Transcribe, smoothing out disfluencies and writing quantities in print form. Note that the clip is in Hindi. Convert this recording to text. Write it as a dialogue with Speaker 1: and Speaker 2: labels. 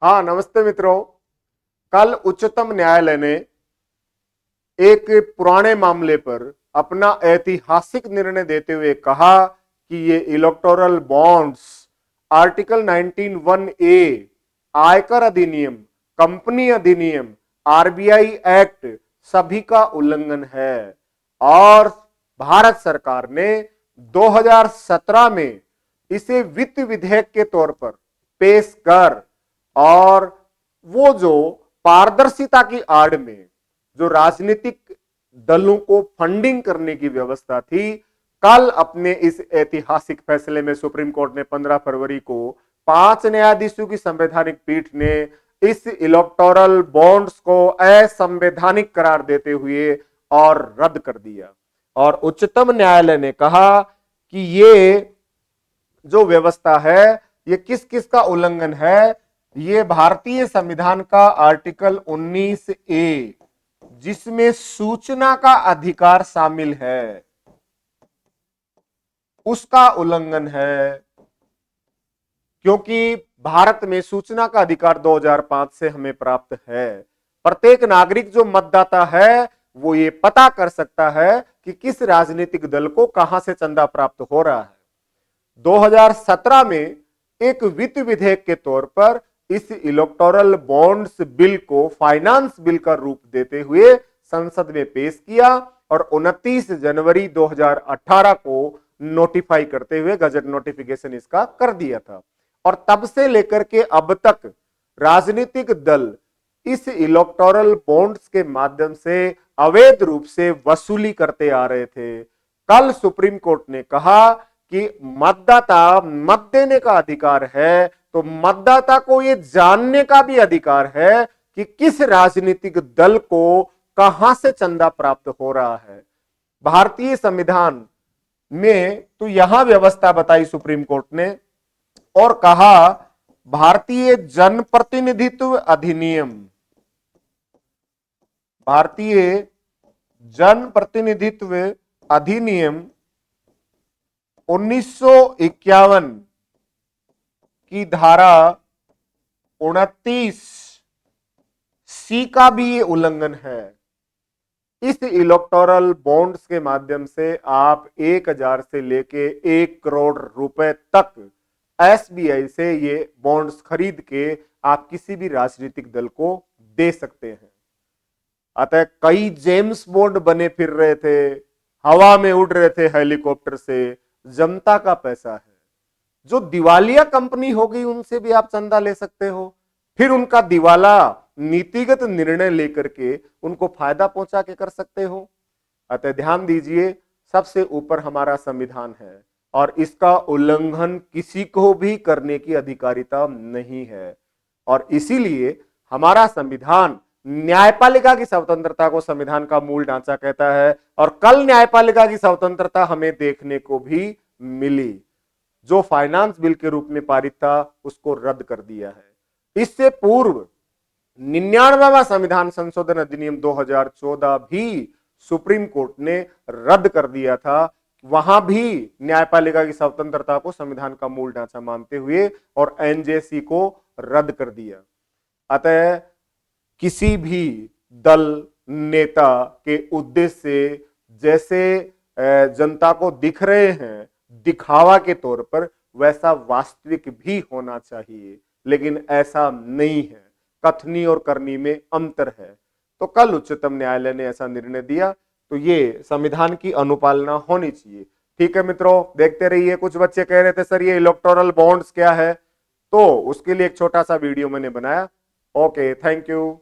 Speaker 1: हाँ, नमस्ते मित्रों। कल उच्चतम न्यायालय ने एक पुराने मामले पर अपना ऐतिहासिक निर्णय देते हुए कहा कि ये इलेक्टोरल बॉन्ड्स आर्टिकल 19(1)(a) आयकर अधिनियम, कंपनी अधिनियम, आरबीआई एक्ट सभी का उल्लंघन है और भारत सरकार ने 2017 में इसे वित्त विधेयक के तौर पर पेश कर और वो जो पारदर्शिता की आड़ में जो राजनीतिक दलों को फंडिंग करने की व्यवस्था थी, कल अपने इस ऐतिहासिक फैसले में सुप्रीम कोर्ट ने 15 फरवरी को 5 न्यायाधीशों की संवैधानिक पीठ ने इस इलेक्टोरल बॉन्ड्स को असंवैधानिक करार देते हुए और रद्द कर दिया। और उच्चतम न्यायालय ने कहा कि ये जो व्यवस्था है ये किस किस का उल्लंघन है। ये भारतीय संविधान का आर्टिकल 19(a) जिसमें सूचना का अधिकार शामिल है, उसका उल्लंघन है, क्योंकि भारत में सूचना का अधिकार 2005 से हमें प्राप्त है। प्रत्येक नागरिक जो मतदाता है वो ये पता कर सकता है कि किस राजनीतिक दल को कहां से चंदा प्राप्त हो रहा है। 2017 में एक वित्त विधेयक के तौर पर इस इलेक्टोरल बॉन्ड्स बिल को फाइनेंस बिल का रूप देते हुए संसद में पेश किया और 29 जनवरी 2018 को नोटिफाई करते हुए गजट नोटिफिकेशन इसका कर दिया था। और तब से लेकर के अब तक राजनीतिक दल इस इलेक्टोरल बॉन्ड्स के माध्यम से अवैध रूप से वसूली करते आ रहे थे। कल सुप्रीम कोर्ट ने कहा कि मतदाता मत देने का अधिकार है तो मतदाता को यह जानने का भी अधिकार है कि किस राजनीतिक दल को कहां से चंदा प्राप्त हो रहा है। भारतीय संविधान में तो यहां व्यवस्था बताई सुप्रीम कोर्ट ने और कहा भारतीय जनप्रतिनिधित्व अधिनियम, भारतीय जनप्रतिनिधित्व अधिनियम 1951 की धारा 29(c) का भी ये उल्लंघन है। इस इलेक्टोरल बॉन्ड्स के माध्यम से आप 1000 से लेके 1 करोड़ रुपए तक एसबीआई से ये बॉन्ड्स खरीद के आप किसी भी राजनीतिक दल को दे सकते हैं। अतः कई जेम्स बॉन्ड बने फिर रहे थे, हवा में उड़ रहे थे हेलीकॉप्टर से, जनता का पैसा है। जो दिवालिया कंपनी होगी उनसे भी आप चंदा ले सकते हो, फिर उनका दिवाला नीतिगत निर्णय लेकर के उनको फायदा पहुंचा के कर सकते हो। अतः ध्यान दीजिए, सबसे ऊपर हमारा संविधान है और इसका उल्लंघन किसी को भी करने की अधिकारिता नहीं है। और इसीलिए हमारा संविधान न्यायपालिका की स्वतंत्रता को संविधान का मूल ढांचा कहता है और कल न्यायपालिका की स्वतंत्रता हमें देखने को भी मिली। जो फाइनेंस बिल के रूप में पारित था उसको रद्द कर दिया है। इससे पूर्व 99वां संविधान संशोधन अधिनियम 2014 भी सुप्रीम कोर्ट ने रद्द कर दिया था। वहां भी न्यायपालिका की स्वतंत्रता को संविधान का मूल ढांचा मानते हुए और एनजेसी को रद्द कर दिया। अतः किसी भी दल नेता के उद्देश्य से जैसे जनता को दिख रहे हैं दिखावा के तौर पर, वैसा वास्तविक भी होना चाहिए, लेकिन ऐसा नहीं है। कथनी और करनी में अंतर है। तो कल उच्चतम न्यायालय ने ऐसा निर्णय दिया तो ये संविधान की अनुपालना होनी चाहिए। ठीक है मित्रों, देखते रहिए। कुछ बच्चे कह रहे थे सर ये इलेक्टोरल बॉन्ड्स क्या है, तो उसके लिए एक छोटा सा वीडियो मैंने बनाया। Okay, thank you.